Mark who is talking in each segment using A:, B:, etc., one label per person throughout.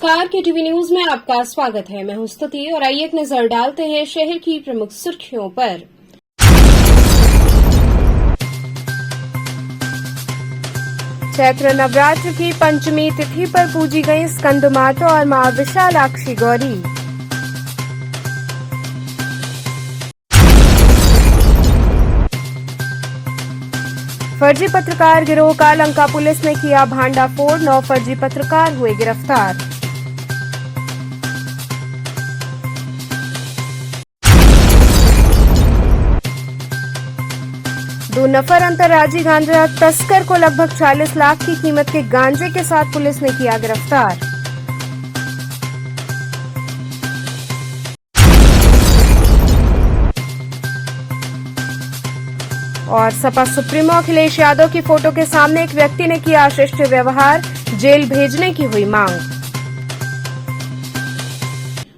A: नमस्कार, KTV news में आपका स्वागत है। मैं हूं स्तुति और आइए एक नजर डालते हैं शहर की प्रमुख सुर्खियों पर। चैत्र नवरात्र की पंचमी तिथि पर पूजी गई स्कंदमाता और मां विशालाक्षी गौरी। फर्जी पत्रकार गिरोह का लंका पुलिस ने किया भांडाफोड़, 9 फर्जी पत्रकार हुए गिरफ्तार। दो नफर अंतर्राज्यीय गांजा तस्कर को लगभग 40 लाख की कीमत के गांजे के साथ पुलिस ने किया गिरफ्तार। और सपा सुप्रीमो अखिलेश यादव की फोटो के सामने एक व्यक्ति ने किया अशिष्ट व्यवहार, जेल भेजने की हुई मांग।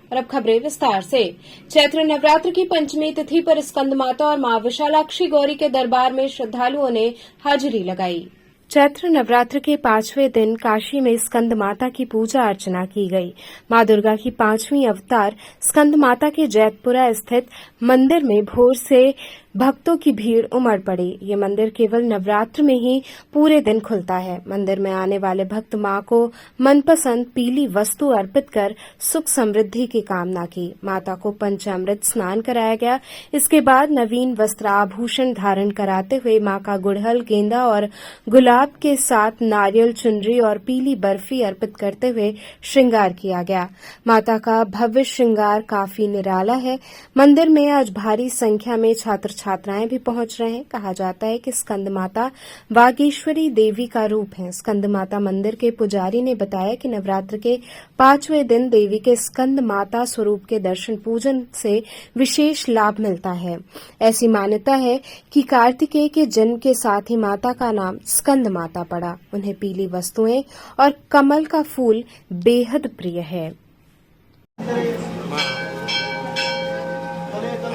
A: और अब खबरें विस्तार से। चैत्र नवरात्र की पंचमी तिथि पर स्कंदमाता और मां विशालाक्षी गौरी के दरबार में श्रद्धालुओं ने हाजिरी लगाई। चैत्र नवरात्र के 5वें दिन काशी में स्कंद माता की पूजा अर्चना की गई। मां दुर्गा की 5वीं अवतार स्कंद माता के जैतपुरा स्थित मंदिर में भोर से भक्तों की भीड़ उमड़ पड़ी। ये मंदिर केवल नवरात्र में ही पूरे दिन खुलता है। मंदिर में आने वाले भक्त मां को मनपसंद पीली वस्तु अर्पित कर सुख समृद्धि की कामना की। माता को पंचामृत स्नान कराया गया। इसके बाद नवीन वस्त्र आभूषण धारण कराते हुए मां का गुड़हल, गेंदा और गुलाब के साथ नारियल, चुनरी और पीली बर्फी अर्पित करते हुए श्रृंगार किया गया। माता का भव्य श्रृंगार काफी निराला है। मंदिर में आज भारी संख्या में छात्र छात्राएं भी पहुंच रहे हैं। कहा जाता है कि स्कंद माता वागीश्वरी देवी का रूप है। स्कंद माता मंदिर के पुजारी ने बताया कि नवरात्र के 5वें दिन देवी के स्कंद माता स्वरूप के दर्शन पूजन से विशेष लाभ मिलता है। ऐसी मान्यता है कि कार्तिकेय के जन्म के साथ ही माता का नाम स्कंद माता पड़ा। उन्हें पीली वस्तुएं और कमल का फूल बेहद प्रिय है।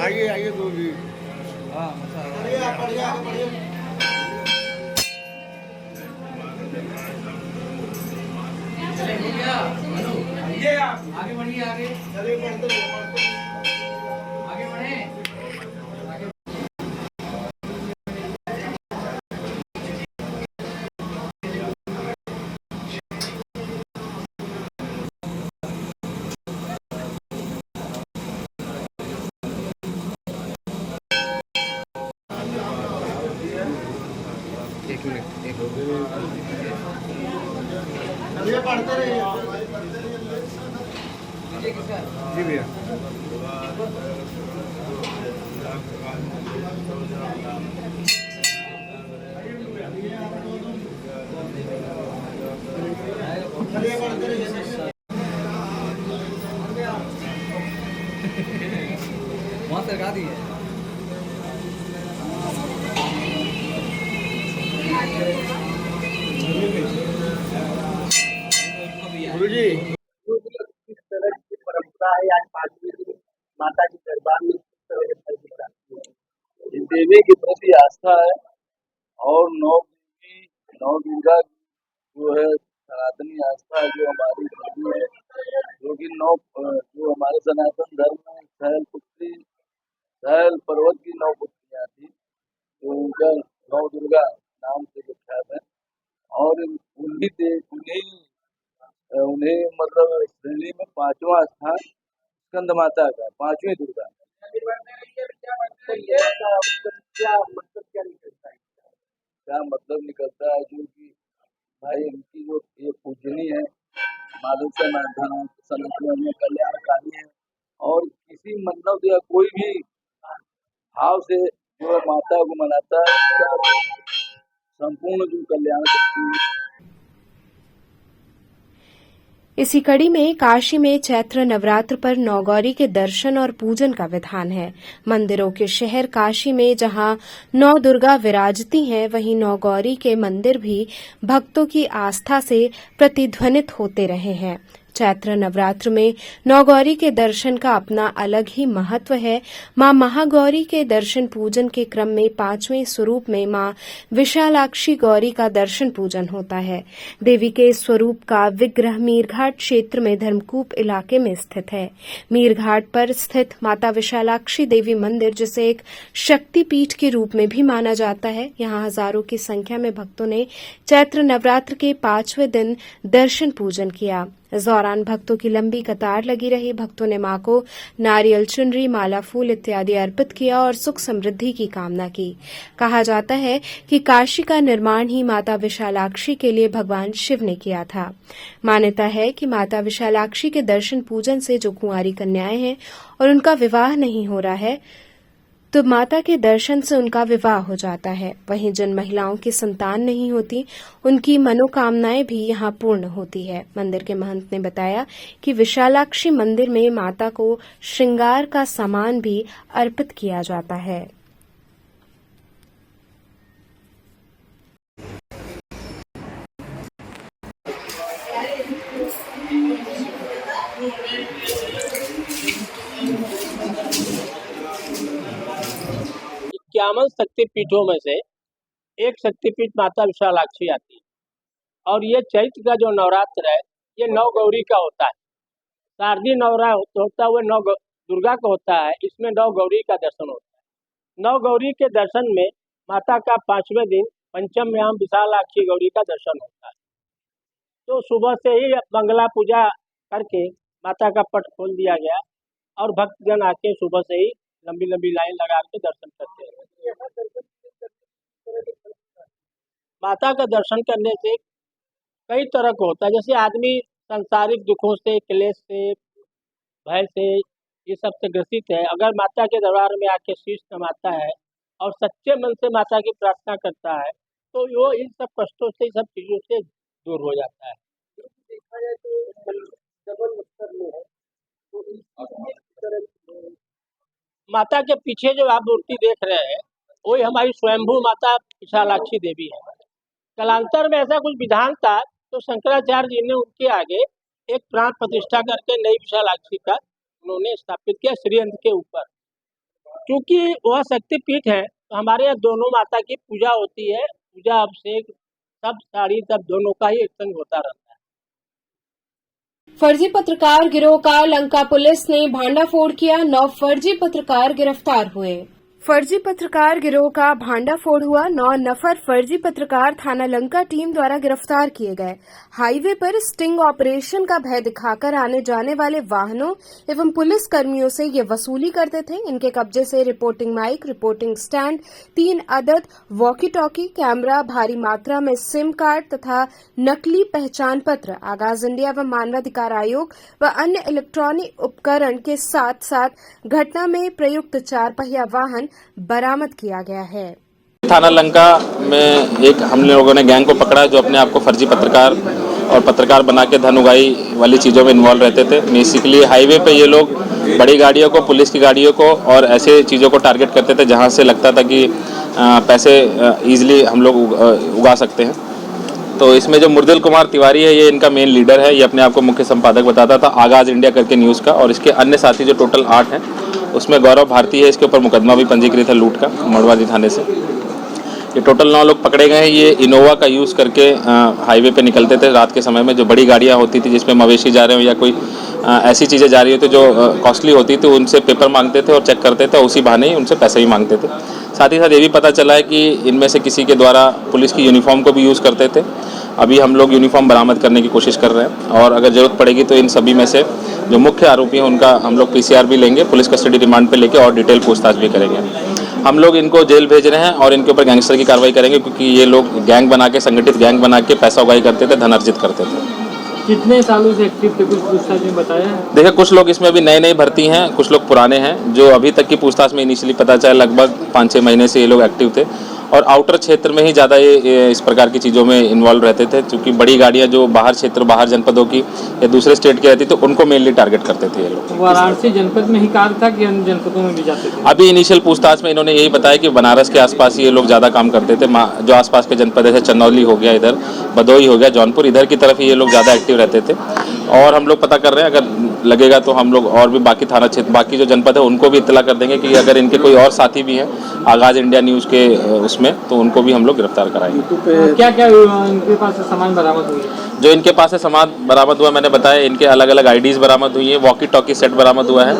B: आगे दो भी
C: आगे बढ़िए, आगे बढ़े।
B: एक मिनट
C: पढ़ते रहिए
B: जी भैया।
C: वहाँ सरका दी है।
B: गुरुजी,
D: किस तरह की परंपरा है आज 5वें दिन माता के दरबार में, किस तरह के फल दिखाती है?
E: देवी के प्रति आस्था है और नौ दुर्गा जो है सनातनी आस्था जो हमारी धर्म है, जो कि जो हमारे सनातन धर्म में शैल पर्वत की 9 पुत्रियां थी, तो उनका 9 दुर्गा नाम से विख्यात है। और उन्हें मतलब श्रेणी में 5वां स्थान स्कंद माता का, 5वीं दुर्गा। क्या मतलब निकलता है जो कि भाई इनकी जो ये पूजनी है, माधव से सनातन में कल्याणकारी है और किसी मतलब या कोई भी भाव से जो माता को मनाता है उसका संपूर्ण जो कल्याण करती है।
A: इसी कड़ी में काशी में चैत्र नवरात्र पर नौगौरी के दर्शन और पूजन का विधान है। मंदिरों के शहर काशी में जहां 9 दुर्गा विराजती हैं, वहीं नौगौरी के मंदिर भी भक्तों की आस्था से प्रतिध्वनित होते रहे हैं। चैत्र नवरात्र में नौगौरी के दर्शन का अपना अलग ही महत्व है। मां महागौरी के दर्शन पूजन के क्रम में 5वें स्वरूप में मां विशालाक्षी गौरी का दर्शन पूजन होता है। देवी के स्वरूप का विग्रह मीरघाट क्षेत्र में धर्मकूप इलाके में स्थित है। मीरघाट पर स्थित माता विशालाक्षी देवी मंदिर, जिसे एक शक्तिपीठ के रूप में भी माना जाता है, यहां हजारों की संख्या में भक्तों ने चैत्र नवरात्र के 5वें दिन दर्शन पूजन किया। इस दौरान भक्तों की लंबी कतार लगी रही। भक्तों ने मां को नारियल, चुनरी, माला, फूल इत्यादि अर्पित किया और सुख समृद्धि की कामना की। कहा जाता है कि काशी का निर्माण ही माता विशालाक्षी के लिए भगवान शिव ने किया था। मान्यता है कि माता विशालाक्षी के दर्शन पूजन से जो कुंवारी कन्याएं हैं और उनका विवाह नहीं हो रहा है, तो माता के दर्शन से उनका विवाह हो जाता है। वहीं जिन महिलाओं की संतान नहीं होती, उनकी मनोकामनाएं भी यहां पूर्ण होती है। मंदिर के महंत ने बताया कि विशालाक्षी मंदिर में माता को श्रृंगार का सामान भी अर्पित किया जाता है।
F: इक्यावन शक्तिपीठों में से एक शक्तिपीठ माता विशालाक्षी आती है और ये चैत्र का जो नवरात्र है ये 9 गौरी का होता है। शारदीय नवरात्र होता है वो 9 दुर्गा का होता है। इसमें 9 गौरी का दर्शन होता है। 9 गौरी के दर्शन में माता का 5वें दिन पंचम याम विशालाक्षी गौरी का दर्शन होता है। तो सुबह से ही मंगला पूजा करके माता का पट खोल दिया गया और भक्तजन आके सुबह से ही लंबी लंबी लाइन लगा के दर्शन करते हैं। माता का दर्शन करने से कई तरह का होता है। जैसे आदमी सांसारिक दुखों से, क्लेश से, भय से, ये सब से ग्रसित है, अगर माता के दरबार में आके शीश नमाता है और सच्चे मन से माता की प्रार्थना करता है तो वो इन सब कष्टों से, सब चीज़ों से दूर हो जाता है। देखा जाए तो डबल उत्तर में है तो माता के पीछे जो आप मूर्ति देख रहे हैं वही हमारी स्वयंभू माता विशालाक्षी देवी है। कालांतर में ऐसा कुछ विधान था तो शंकराचार्य जी ने उनके आगे एक प्राण प्रतिष्ठा करके नई विशालाक्षी का उन्होंने स्थापित किया श्रीअंत के ऊपर। क्योंकि वह शक्तिपीठ है तो हमारे यहाँ दोनों माता की पूजा होती है। पूजा अभिषेक सब साड़ी सब दोनों का ही संग होता रहता है।
A: फर्जी पत्रकार गिरोह का लंका पुलिस ने भांडाफोड़ किया। 9 फर्जी पत्रकार गिरफ्तार हुए। फर्जी पत्रकार गिरोह का भांडाफोड़ हुआ। 9 नफर फर्जी पत्रकार थाना लंका टीम द्वारा गिरफ्तार किए गए। हाईवे पर स्टिंग ऑपरेशन का भय दिखाकर आने जाने वाले वाहनों एवं पुलिस कर्मियों से ये वसूली करते थे। इनके कब्जे से रिपोर्टिंग माइक, रिपोर्टिंग स्टैंड, 3 अदद वॉकी टॉकी, कैमरा, भारी मात्रा में सिम कार्ड तथा नकली पहचान पत्र, आगाज इंडिया व मानवाधिकार आयोग व अन्य इलेक्ट्रॉनिक उपकरण के साथ साथ घटना में प्रयुक्त 4 पहिया वाहन बरामद किया गया है।
G: थाना लंका में एक हम लोगों ने गैंग को पकड़ा जो अपने आप को फर्जी पत्रकार और पत्रकार बना के धन उगाई वाली चीज़ों में इन्वॉल्व रहते थे। बेसिकली हाईवे पे ये लोग बड़ी गाड़ियों को, पुलिस की गाड़ियों को और ऐसे चीज़ों को टारगेट करते थे जहां से लगता था कि पैसे ईजिली हम लोग उगा सकते हैं। तो इसमें जो मुर्दिल कुमार तिवारी है ये इनका मेन लीडर है। ये अपने आप को मुख्य संपादक बताता था आगाज़ इंडिया करके न्यूज़ का, और इसके अन्य साथी जो टोटल 8 हैं उसमें गौरव भारती है, इसके ऊपर मुकदमा भी पंजीकृत है लूट का मड़वादी थाने से। ये टोटल 9 लोग पकड़े गए हैं। ये इनोवा का यूज़ करके हाईवे पे निकलते थे रात के समय में। जो बड़ी गाड़ियाँ होती थी जिसमें मवेशी जा रहे हो या कोई ऐसी चीज़ें जा रही होती जो कॉस्टली होती थी, उनसे पेपर मांगते थे और चेक करते थे, उसी बहाने ही उनसे पैसे भी मांगते थे। साथ ही साथ ये भी पता चला है कि इनमें से किसी के द्वारा पुलिस की यूनिफॉर्म को भी यूज़ करते थे। अभी हम लोग यूनिफॉर्म बरामद करने की कोशिश कर रहे हैं और अगर ज़रूरत पड़ेगी तो इन सभी में से जो मुख्य आरोपी हैं उनका हम लोग PCR भी लेंगे, पुलिस कस्टडी रिमांड पे लेके और डिटेल पूछताछ भी करेंगे। हम लोग इनको जेल भेज रहे हैं और इनके ऊपर गैंगस्टर की कार्रवाई करेंगे क्योंकि ये लोग गैंग बना के, संगठित गैंग बना के पैसा उगाई करते थे, धन अर्जित करते थे।
H: कितने सालों से एक्टिव थे कुछ पूछताछ में बताया?
G: देखिए कुछ लोग इसमें अभी नए भर्ती हैं, कुछ लोग पुराने हैं। जो अभी तक की पूछताछ में इनिशियली पता चला लगभग 5-6 महीने से ये लोग एक्टिव थे और आउटर क्षेत्र में ही ज़्यादा ये इस प्रकार की चीज़ों में इन्वॉल्व रहते थे। क्योंकि बड़ी गाड़ियाँ जो बाहर क्षेत्र, बाहर जनपदों की या दूसरे स्टेट की रहती तो उनको मेनली टारगेट करते थे ये लोग।
H: वाराणसी जनपद में ही कार्य था कि अन्य जनपदों में भी जाते थे?
G: अभी इनिशियल पूछताछ में इन्होंने यही बताया कि बनारस के आसपास ही ये लोग ज़्यादा काम करते थे। जो आसपास के जनपद जैसे चंदौली हो गया, इधर भदोही हो गया, जौनपुर, इधर की तरफ ये लोग ज़्यादा एक्टिव रहते थे। और हम लोग पता कर रहे हैं, अगर लगेगा तो हम लोग और भी बाकी थाना क्षेत्र, बाकी जो जनपद है उनको भी इत्तला कर देंगे कि अगर इनके कोई और साथी भी हैं आगाज़ इंडिया न्यूज़ के उसमें, तो उनको भी हम लोग गिरफ्तार कराएंगे।
H: क्या क्या इनके पास से सामान बरामद हुई है?
G: जो इनके पास से सामान बरामद हुआ, मैंने बताया, इनके अलग अलग आईडीज़ बरामद हुई है, वॉकी टॉकी सेट बरामद हुआ है,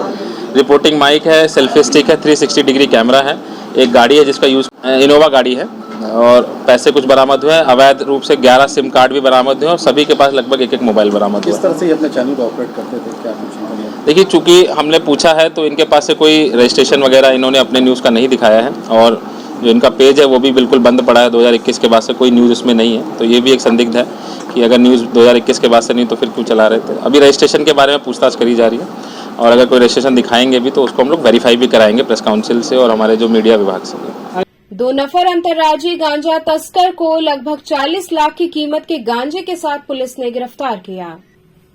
G: रिपोर्टिंग माइक है, सेल्फी स्टिक है, 360 डिग्री कैमरा है, एक गाड़ी है जिसका यूज़ इनोवा गाड़ी है, और पैसे कुछ बरामद हुए हैं। अवैध रूप से 11 सिम कार्ड भी बरामद हुए और सभी के पास लगभग एक मोबाइल बरामद हुआ।
B: किस तरह से ये अपने चैनल को ऑपरेट करते थे, क्या कुछ?
G: देखिए, चूंकि हमने पूछा है तो इनके पास से कोई रजिस्ट्रेशन वगैरह इन्होंने अपने न्यूज़ का नहीं दिखाया है, और जो इनका पेज है वो भी बिल्कुल बंद पड़ा है। 2021 के बाद से कोई न्यूज़ इसमें नहीं है, तो ये भी एक संदिग्ध है कि अगर न्यूज़ 2021 के बाद से नहीं तो फिर क्यों चला रहे थे। अभी रजिस्ट्रेशन के बारे में पूछताछ करी जा रही है, और अगर कोई रजिस्ट्रेशन दिखाएंगे भी तो उसको हम लोग वेरीफाई भी कराएंगे प्रेस काउंसिल से और हमारे जो मीडिया विभाग से।
A: 2 नफर अंतर्राज्यीय गांजा तस्कर को लगभग 40 लाख की कीमत के गांजे के साथ पुलिस ने गिरफ्तार किया।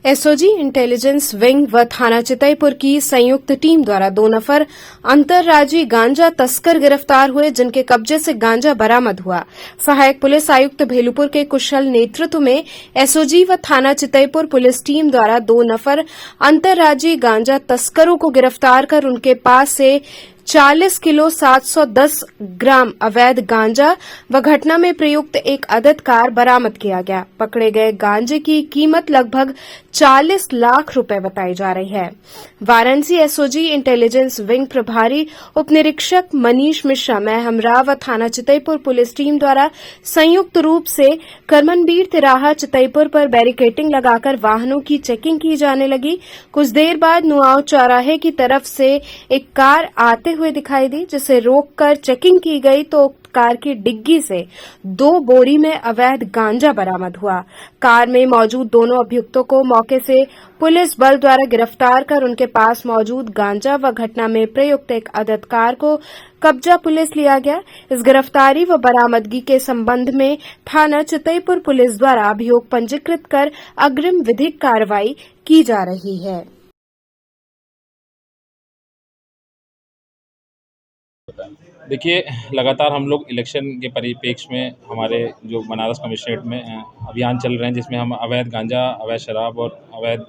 A: एसओजी इंटेलिजेंस विंग व थाना चितईपुर की संयुक्त टीम द्वारा 2 नफर अंतर्राज्यीय गांजा तस्कर गिरफ्तार हुए, जिनके कब्जे से गांजा बरामद हुआ। सहायक पुलिस आयुक्त भेलूपुर के कुशल नेतृत्व में एसओजी व थाना चितईपुर पुलिस टीम द्वारा 2 नफर अंतर्राज्यीय गांजा तस्करों को गिरफ्तार कर उनके पास से 40 किलो 710 ग्राम अवैध गांजा व घटना में प्रयुक्त एक अदद कार बरामद किया गया। पकड़े गए गांजे की कीमत लगभग 40 लाख रुपए बताई जा रही है। वाराणसी एसओजी इंटेलिजेंस विंग प्रभारी उपनिरीक्षक मनीष मिश्रा महमरा व थाना चितईपुर पुलिस टीम द्वारा संयुक्त रूप से करमनबीर तिराहा चितईपुर पर बैरिकेटिंग लगाकर वाहनों की चेकिंग की जाने लगी। कुछ देर बाद नुआव चौराहे की तरफ से एक कार आते हुए दिखाई दी, जिसे रोककर चेकिंग की गई तो कार की डिग्गी से 2 बोरी में अवैध गांजा बरामद हुआ। कार में मौजूद दोनों अभियुक्तों को मौके से पुलिस बल द्वारा गिरफ्तार कर उनके पास मौजूद गांजा व घटना में प्रयुक्त एक अदद कार को कब्जा पुलिस लिया गया। इस गिरफ्तारी व बरामदगी के संबंध में थाना चितईपुर पुलिस द्वारा अभियोग पंजीकृत कर अग्रिम विधिक कार्रवाई की जा रही है।
G: देखिए, लगातार हम लोग इलेक्शन के परिप्रेक्ष्य में हमारे जो बनारस कमिश्नरेट में अभियान चल रहे हैं, जिसमें हम अवैध गांजा, अवैध शराब और अवैध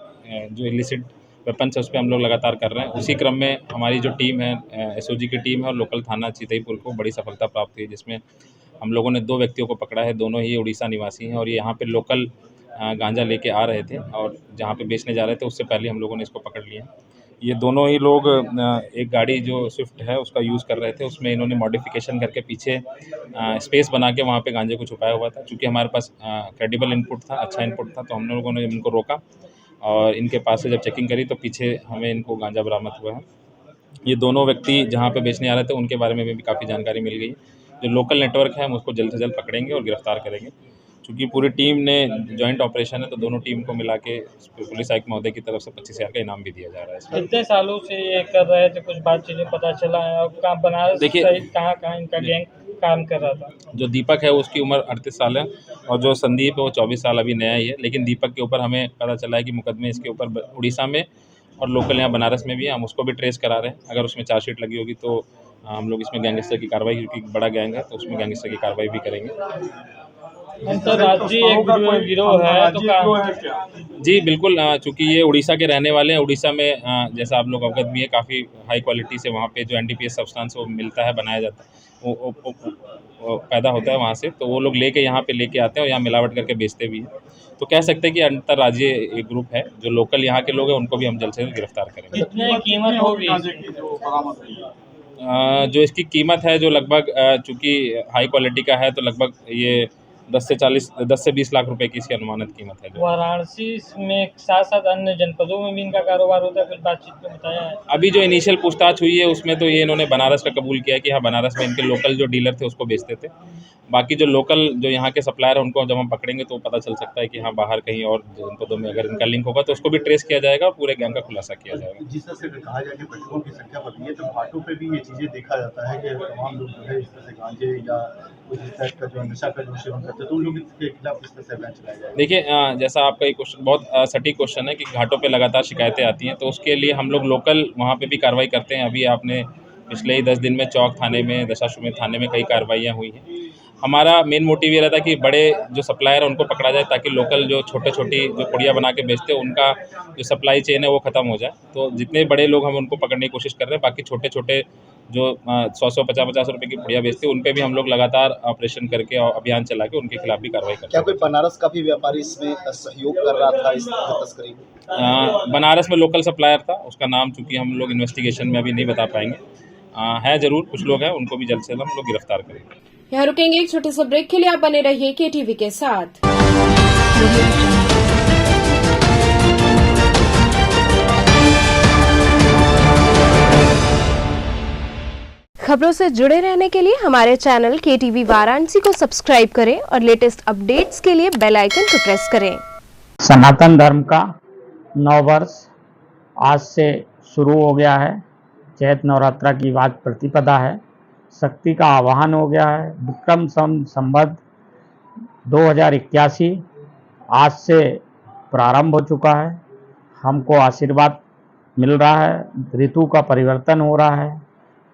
G: जो इलिसिट वेपन्स है उस पर हम लोग लगातार कर रहे हैं। उसी क्रम में हमारी जो टीम है, एसओजी की टीम है, और लोकल थाना चितईपुर को बड़ी सफलता प्राप्त हुई, जिसमें हम लोगों ने 2 व्यक्तियों को पकड़ा है। दोनों ही उड़ीसा निवासी हैं और ये यहाँ पर लोकल गांजा लेके आ रहे थे और जहाँ पे बेचने जा रहे थे उससे पहले हम लोगों ने इसको पकड़ लिया। ये दोनों ही लोग एक गाड़ी जो स्विफ्ट है उसका यूज़ कर रहे थे, उसमें इन्होंने मॉडिफिकेशन करके पीछे स्पेस बना के वहाँ पे गांजे को छुपाया हुआ था। चूँकि हमारे पास क्रेडिबल इनपुट था, अच्छा इनपुट था, तो हम लोगों ने इनको रोका और इनके पास से जब चेकिंग करी तो पीछे हमें इनको गांजा बरामद हुआ है। ये दोनों व्यक्ति जहाँ पे बेचने आ रहे थे उनके बारे में भी काफ़ी जानकारी मिल गई। जो लोकल नेटवर्क है हम उसको जल्द से जल्द पकड़ेंगे और गिरफ्तार करेंगे। चूँकि पूरी टीम ने जॉइंट ऑपरेशन है, तो दोनों टीम को मिला के पुलिस आयुक्त महोदय की तरफ से 25,000 का इनाम भी दिया जा रहा है।
H: कितने सालों से ये कर रहे थे, कुछ बात चीजें पता चला है? और कहाँ बनारस सहित कहाँ इनका गैंग काम कर रहा था?
G: जो दीपक है उसकी उम्र 38 साल है और जो संदीप है वो 24 साल अभी नया ही है। लेकिन दीपक के ऊपर हमें पता चला है कि मुकदमे इसके ऊपर उड़ीसा में और लोकल यहाँ बनारस में भी है। हम उसको भी ट्रेस करा रहे हैं। अगर उसमें चार्जशीट लगी होगी तो हम लोग इसमें गैंगस्टर की कार्रवाई, क्योंकि बड़ा गैंग है तो उसमें गैंगस्टर की कार्रवाई भी करेंगे।
H: अंतर्राज्यीय एक गिरोह है तो क्या?
G: जी बिल्कुल, चूँकि ये उड़ीसा के रहने वाले हैं। उड़ीसा में जैसा आप लोग अवगत भी है, काफ़ी हाई क्वालिटी से वहाँ पे जो एनडीपीएस सब्सटेंस वो मिलता है, बनाया जाता है, वो पैदा होता है वहाँ से, तो वो लोग लेके यहाँ पे लेके आते हैं और यहाँ मिलावट करके बेचते भी हैं। तो कह सकते हैं कि अंतर्राज्यीय एक ग्रुप है। जो लोकल यहाँ के लोग हैं उनको भी हम जल्द से जल्द गिरफ्तार करेंगे।
H: कितने कीमत होगी?
G: जो इसकी कीमत है, जो लगभग चूँकि हाई क्वालिटी का है, तो लगभग ये 10 से 20 लाख रुपए की इसकी अनुमानित कीमत है।
H: वाराणसी में साथ साथ अन्य जनपदों में भी इनका कारोबार होता है, कुछ बातचीत में बताया है?
G: अभी जो इनिशियल पूछताछ हुई है उसमें तो ये इन्होंने बनारस का कबूल किया कि हाँ, बनारस में इनके लोकल जो डीलर थे उसको बेचते थे। बाकी जो लोकल जो यहाँ के सप्लायर है उनको जब हम पकड़ेंगे तो पता चल सकता है कि हाँ, बाहर कहीं और जनपदों में अगर इनका लिंक होगा तो उसको भी ट्रेस किया जाएगा और पूरे गैंग का खुलासा किया जाएगा।
B: जिस तरह से कहा जाए कि पेट्रोल की संख्या बढ़ी है, तो घाटों पे भी ये चीज़ें देखा जाता है कि तमाम लोग जो है इस तरह से गांजे या कुछ इस टाइप का जो नशा का जो सेवन करते हैं, तो उन लोगों के खिलाफ किस तरह से अभियान चलाया जाएगा?
G: देखिए, जैसा आपका ये क्वेश्चन बहुत सटीक क्वेश्चन है कि घाटों पे लगातार शिकायतें आती हैं, तो उसके लिए हम लोग लोकल वहाँ पे भी कार्रवाई करते हैं। अभी आपने पिछले ही 10 दिन में चौक थाने में, दशाश्वमेध थाने में कई कार्रवाइयाँ हुई हैं। हमारा मेन मोटिव ये रहता है कि बड़े जो सप्लायर है उनको पकड़ा जाए, ताकि लोकल जो छोटे छोटी जो पुड़िया बना के बेचते हैं उनका जो सप्लाई चेन है वो ख़त्म हो जाए। तो जितने बड़े लोग हम उनको पकड़ने की कोशिश कर रहे हैं, बाकी छोटे छोटे जो 100 50 रुपए की पुड़िया बेचते हैं उन पे भी हम लोग लगातार ऑपरेशन करके और अभियान चला के उनके खिलाफ भी कार्रवाई करते
B: क्या
G: हैं।
B: कोई बनारस का भी व्यापारी इसमें सहयोग कर रहा था इस तस्करी में?
G: बनारस में लोकल सप्लायर था, उसका नाम चूँकि हम लोग इन्वेस्टिगेशन में अभी नहीं बता पाएंगे। है ज़रूर कुछ लोग हैं, उनको भी जल्द से जल्द हम लोग गिरफ्तार करेंगे।
A: यहाँ रुकेंगे एक छोटे से ब्रेक के लिए। आप बने रहिए KTV के साथ। खबरों से जुड़े रहने के लिए हमारे चैनल KTV वाराणसी को सब्सक्राइब करें और लेटेस्ट अपडेट्स के लिए बेल आइकन को प्रेस करें।
I: सनातन धर्म का नव वर्ष आज से शुरू हो गया है। चैत नवरात्रा की आज प्रतिपदा है। शक्ति का आवाहन हो गया है। विक्रम संवत 2081 आज से प्रारंभ हो चुका है। हमको आशीर्वाद मिल रहा है। ऋतु का परिवर्तन हो रहा है।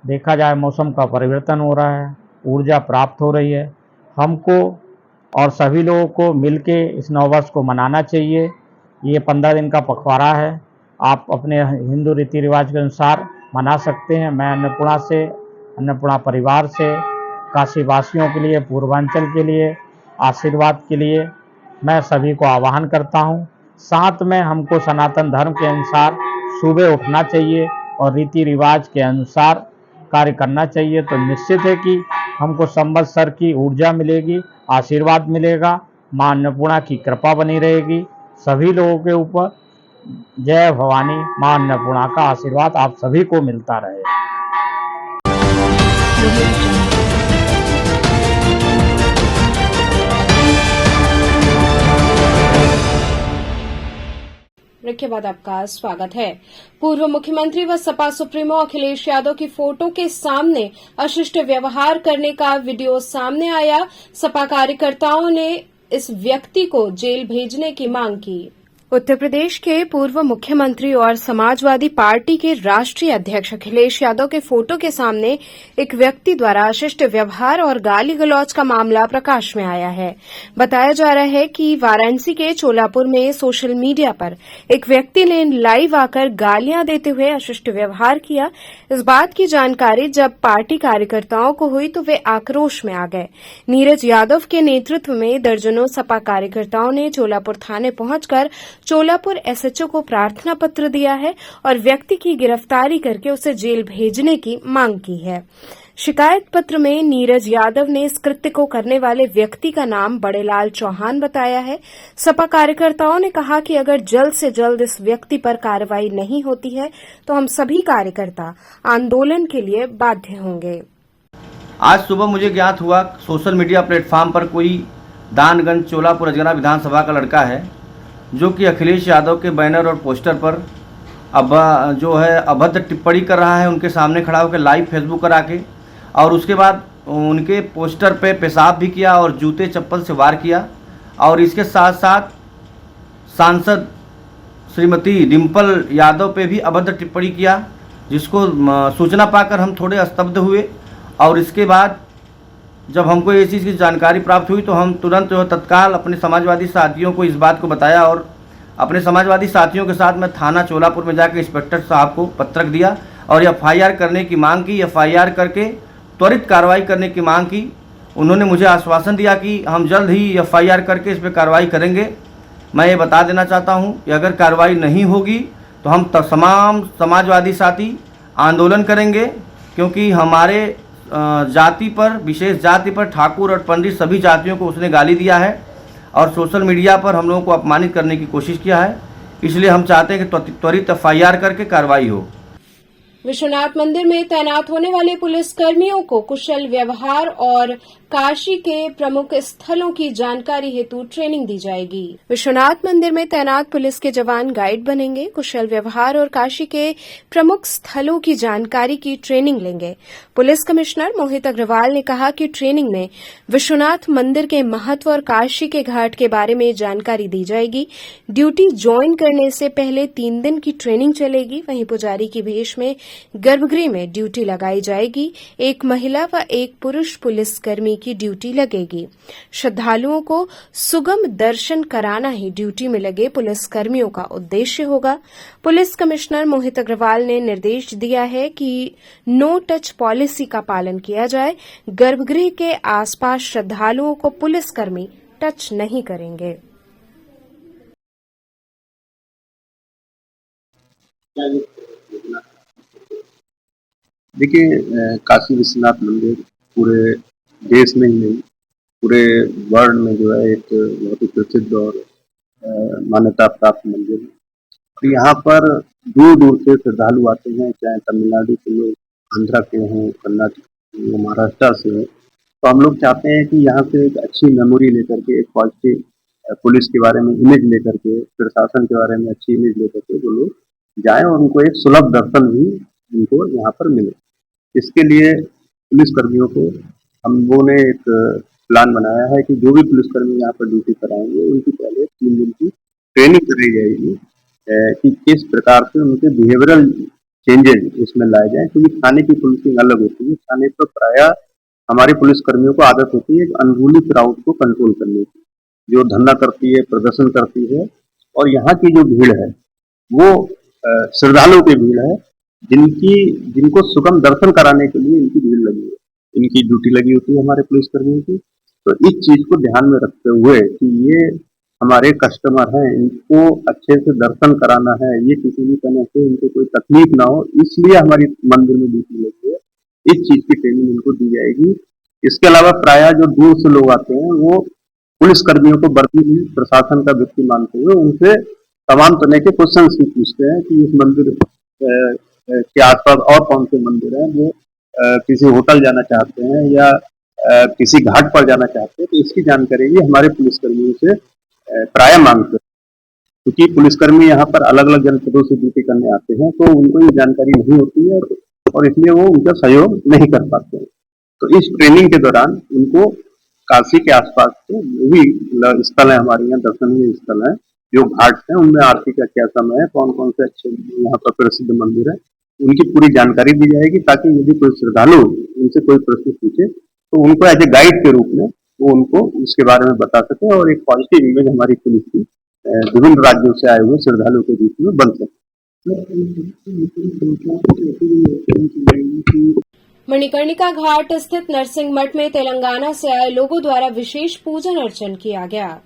I: देखा जाए मौसम का परिवर्तन हो रहा है। ऊर्जा प्राप्त हो रही है। हमको और सभी लोगों को मिलके इस नववर्ष को मनाना चाहिए। ये 15 दिन का पखवाड़ा है। आप अपने हिंदू रीति रिवाज के अनुसार मना सकते हैं। मैं अन्नपूर्णा परिवार से काशी वासियों के लिए, पूर्वांचल के लिए, आशीर्वाद के लिए मैं सभी को आह्वान करता हूं। साथ में हमको सनातन धर्म के अनुसार सुबह उठना चाहिए और रीति रिवाज के अनुसार कार्य करना चाहिए। तो निश्चित है कि हमको संवत्सर की ऊर्जा मिलेगी, आशीर्वाद मिलेगा, मां अन्नपूर्णा की कृपा बनी रहेगी सभी लोगों के ऊपर। जय भवानी, मां अन्नपूर्णा का आशीर्वाद आप सभी को मिलता रहे।
A: ब्रेक के बाद आपका स्वागत है। पूर्व मुख्यमंत्री व सपा सुप्रीमो अखिलेश यादव की फोटो के सामने अशिष्ट व्यवहार करने का वीडियो सामने आया। सपा कार्यकर्ताओं ने इस व्यक्ति को जेल भेजने की मांग की। उत्तर प्रदेश के पूर्व मुख्यमंत्री और समाजवादी पार्टी के राष्ट्रीय अध्यक्ष अखिलेश यादव के फोटो के सामने एक व्यक्ति द्वारा अशिष्ट व्यवहार और गाली गलौज का मामला प्रकाश में आया है। बताया जा रहा है कि वाराणसी के चोलापुर में सोशल मीडिया पर एक व्यक्ति ने लाइव आकर गालियां देते हुए अशिष्ट व्यवहार किया। इस बात की जानकारी जब पार्टी कार्यकर्ताओं को हुई तो वे आक्रोश में आ गए। नीरज यादव के नेतृत्व में दर्जनों सपा कार्यकर्ताओं ने चोलापुर थाने पहुंचकर चोलापुर SHO को प्रार्थना पत्र दिया है और व्यक्ति की गिरफ्तारी करके उसे जेल भेजने की मांग की है। शिकायत पत्र में नीरज यादव ने इस कृत्य को करने वाले व्यक्ति का नाम बड़ेलाल चौहान बताया है। सपा कार्यकर्ताओं ने कहा कि अगर जल्द से जल्द इस व्यक्ति पर कार्रवाई नहीं होती है तो हम सभी कार्यकर्ता आंदोलन के लिए बाध्य होंगे।
J: आज सुबह मुझे ज्ञात हुआ सोशल मीडिया प्लेटफॉर्म पर कोई दानगंज चोलापुर अजगरा विधानसभा का लड़का है जो कि अखिलेश यादव के बैनर और पोस्टर पर अभद्र टिप्पणी कर रहा है, उनके सामने खड़ा होकर लाइव फेसबुक करा के, और उसके बाद उनके पोस्टर पे पेशाब भी किया और जूते चप्पल से वार किया। और इसके साथ साथ सांसद श्रीमती डिम्पल यादव पे भी अभद्र टिप्पणी किया, जिसको सूचना पाकर हम थोड़े स्तब्ध हुए। और इसके बाद जब हमको ये चीज़ की जानकारी प्राप्त हुई तो हम तुरंत तत्काल अपने समाजवादी साथियों को इस बात को बताया और अपने समाजवादी साथियों के साथ मैं थाना चोलापुर में जाकर इंस्पेक्टर साहब को पत्रक दिया और FIR करने की मांग की। FIR करके त्वरित कार्रवाई करने की मांग की। उन्होंने मुझे आश्वासन दिया कि हम जल्द ही FIR करके इस पर कार्रवाई करेंगे। मैं ये बता देना चाहता हूँ कि अगर कार्रवाई नहीं होगी तो हम तमाम समाजवादी साथी आंदोलन करेंगे, क्योंकि हमारे जाति पर, विशेष जाति पर, ठाकुर और पंडित सभी जातियों को उसने गाली दिया है और सोशल मीडिया पर हम लोगों को अपमानित करने की कोशिश किया है। इसलिए हम चाहते हैं कि त्वरित FIR करके कार्रवाई हो।
A: विश्वनाथ मंदिर में तैनात होने वाले पुलिस कर्मियों को कुशल व्यवहार और काशी के प्रमुख स्थलों की जानकारी हेतु ट्रेनिंग दी जाएगी। विश्वनाथ मंदिर में तैनात पुलिस के जवान गाइड बनेंगे, कुशल व्यवहार और काशी के प्रमुख स्थलों की जानकारी की ट्रेनिंग लेंगे। पुलिस कमिश्नर मोहित अग्रवाल ने कहा कि ट्रेनिंग में विश्वनाथ मंदिर के महत्व और काशी के घाट के बारे में जानकारी दी जाएगी। ड्यूटी ज्वाइन करने से पहले 3 दिन की ट्रेनिंग चलेगी। वहीं पुजारी की भेष में गर्भगृह में ड्यूटी लगाई जाएगी। एक महिला व एक पुरुष पुलिसकर्मी की ड्यूटी लगेगी। श्रद्धालुओं को सुगम दर्शन कराना ही ड्यूटी में लगे पुलिसकर्मियों का उद्देश्य होगा। पुलिस कमिश्नर मोहित अग्रवाल ने निर्देश दिया है कि नो टच पॉलिसी का पालन किया जाए। गर्भगृह के आसपास श्रद्धालुओं को पुलिसकर्मी टच नहीं करेंगे।
K: देखिए, काशी विश्वनाथ मंदिर पूरे देश में ही नहीं, पूरे वर्ल्ड में जो है एक बहुत ही प्रसिद्ध और मान्यता प्राप्त मंदिर है। और यहाँ पर दूर दूर से श्रद्धालु आते हैं, चाहे तमिलनाडु के लोग, आंध्रा के हों, कर्नाटक के हों, महाराष्ट्र से हों। तो हम लोग चाहते हैं कि यहाँ से एक अच्छी मेमोरी लेकर के, एक पॉजिटिव पुलिस के बारे में इमेज लेकर के, प्रशासन के बारे में अच्छी इमेज लेकर के वो लोग जाएं और उनको एक सुलभ दर्शन भी उनको यहाँ पर मिले। इसके लिए पुलिस कर्मियों को हम लोगों ने एक प्लान बनाया है कि जो भी पुलिसकर्मी यहाँ पर ड्यूटी कराएंगे उनकी पहले 3 दिन की ट्रेनिंग कराई जाएगी कि किस प्रकार से उनके बिहेवियरल चेंजेस उसमें लाए जाएं, क्योंकि थाने की पुलिसिंग अलग होती है। थाने पर प्रायः हमारे पुलिसकर्मियों को आदत होती है अनरूली क्राउड को कंट्रोल करने की, जो धरना करती है, प्रदर्शन करती है। और यहाँ की जो भीड़ है वो श्रद्धालुओं की भीड़ है, जिनको सुगम दर्शन कराने के लिए इनकी भीड़ लगी है, इनकी ड्यूटी लगी होती है हमारे पुलिसकर्मियों की। तो इस चीज को ध्यान में रखते हुए कि ये हमारे कस्टमर हैं, इनको अच्छे से दर्शन कराना है, ये किसी भी तरह से इनको कोई तकलीफ ना हो, इसलिए हमारी मंदिर में ड्यूटी लगी है। इस चीज की ट्रेनिंग इनको दी जाएगी। इसके अलावा प्रायः जो दूर से लोग आते हैं वो पुलिस कर्मियों को बढ़ती हुई प्रशासन का व्यक्ति मानते हुए उनसे तमाम तरह के क्वेश्चन भी पूछते हैं कि इस मंदिर के आसपास और कौन से मंदिर हैं, वो किसी होटल जाना चाहते हैं या किसी घाट पर जाना चाहते हैं, तो इसकी जानकारी भी हमारे पुलिसकर्मियों से प्रायः मांगते हैं। क्योंकि पुलिसकर्मी यहाँ पर अलग अलग जनपदों से ड्यूटी करने आते हैं, तो उनको ये जानकारी नहीं होती है और इसलिए वो उनका सहयोग नहीं कर पाते हैं। तो इस ट्रेनिंग के दौरान उनको काशी के आसपास के जो भी स्थल है, हमारे यहाँ दर्शनीय स्थल है, जो घाट हैं, उनमें आरती का क्या समय है, कौन कौन से अच्छे यहाँ पर प्रसिद्ध मंदिर है, उनकी पूरी जानकारी दी जाएगी, ताकि यदि कोई श्रद्धालु उनसे कोई प्रश्न पूछे तो उनको एज ए गाइड के रूप में वो उनको उसके बारे में बता सके और एक पॉजिटिव इमेज हमारी पुलिस की विभिन्न राज्यों से आए हुए श्रद्धालुओं के बीच में बन सके।
A: मणिकर्णिका घाट स्थित नरसिंह मठ में तेलंगाना से आए लोगों द्वारा विशेष पूजन अर्चन किया गया।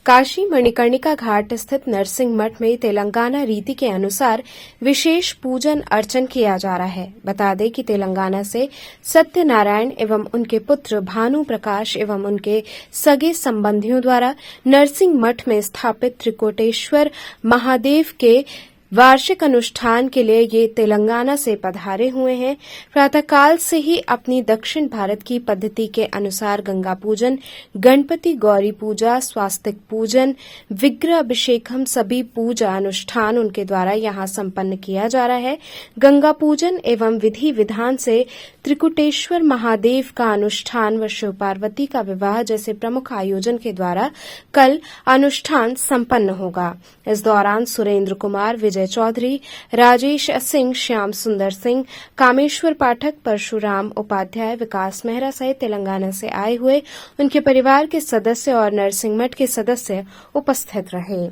A: काशी मणिकर्णिका घाट स्थित नरसिंह मठ में तेलंगाना रीति के अनुसार विशेष पूजन अर्चन किया जा रहा है। बता दें कि तेलंगाना से सत्यनारायण एवं उनके पुत्र भानु प्रकाश एवं उनके सगे संबंधियों द्वारा नरसिंह मठ में स्थापित त्रिकोटेश्वर महादेव के वार्षिक अनुष्ठान के लिए ये तेलंगाना से पधारे हुए हैं। प्रातःकाल से ही अपनी दक्षिण भारत की पद्धति के अनुसार गंगा पूजन, गणपति गौरी पूजा, स्वास्तिक पूजन, विग्रह अभिषेकम सभी पूजा अनुष्ठान उनके द्वारा यहां संपन्न किया जा रहा है। गंगा पूजन एवं विधि विधान से त्रिकुटेश्वर महादेव का अनुष्ठान व शिव पार्वती का विवाह जैसे प्रमुख आयोजन के द्वारा कल अनुष्ठान संपन्न होगा। इस दौरान सुरेंद्र कुमार, विजय चौधरी, राजेश सिंह, श्याम सुंदर सिंह, कामेश्वर पाठक, परशुराम उपाध्याय, विकास मेहरा सहित तेलंगाना से आए हुए उनके परिवार के सदस्य और नरसिंह मठ के सदस्य उपस्थित रहे।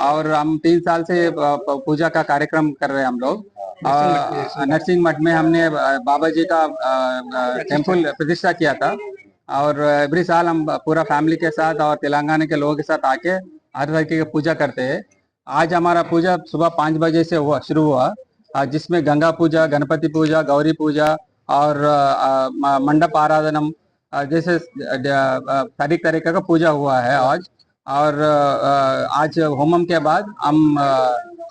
L: और हम 3 साल से पूजा का कार्यक्रम कर रहे हैं हम लोग। नरसिंह मठ में हमने बाबा जी का टेम्पल प्रतिष्ठा किया था और एवरी साल हम पूरा फैमिली के साथ और तेलंगाना के लोगों के साथ आके हर तरह की पूजा करते हैं। आज हमारा पूजा सुबह 5 बजे से शुरू हुआ, जिसमें गंगा पूजा, गणपति पूजा, गौरी पूजा और मंडप आराधनम जैसे तरीके का पूजा हुआ है आज। और आज होमम के बाद हम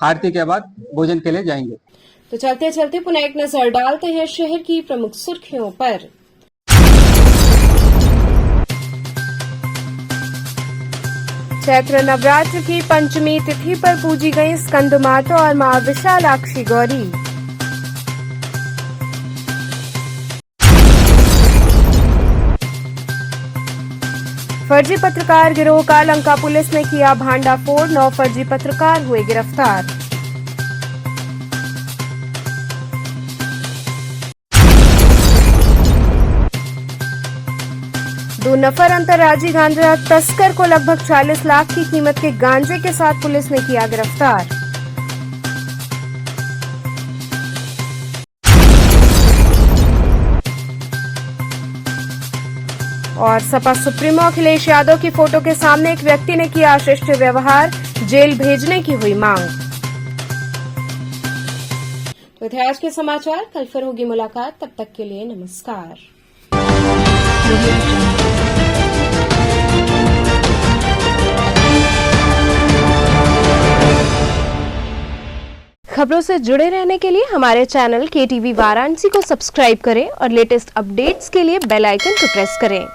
L: आरती के बाद भोजन के लिए जाएंगे।
A: तो चलते चलते पुनः एक नजर डालते हैं शहर की प्रमुख सुर्खियों पर। चैत्र नवरात्र की पंचमी तिथि पर पूजी गई स्कंद माता और मां विशालाक्षी गौरी। फर्जी पत्रकार गिरोह का लंका पुलिस ने किया भांडाफोड़, 9 फर्जी पत्रकार हुए गिरफ्तार। 2 नफर अंतर्राज्यीय गांजा तस्कर को लगभग 40 लाख की कीमत के गांजे के साथ पुलिस ने किया गिरफ्तार। और सपा सुप्रीमो अखिलेश यादव की फोटो के सामने एक व्यक्ति ने किया अशिष्ट व्यवहार, जेल भेजने की हुई मांग। तो थे आज के समाचार, कल फिर होगी मुलाकात, तब तक के लिए नमस्कार। खबरों से जुड़े रहने के लिए हमारे चैनल KTV वाराणसी को सब्सक्राइब करें और लेटेस्ट अपडेट्स के लिए बेल आइकन को प्रेस करें।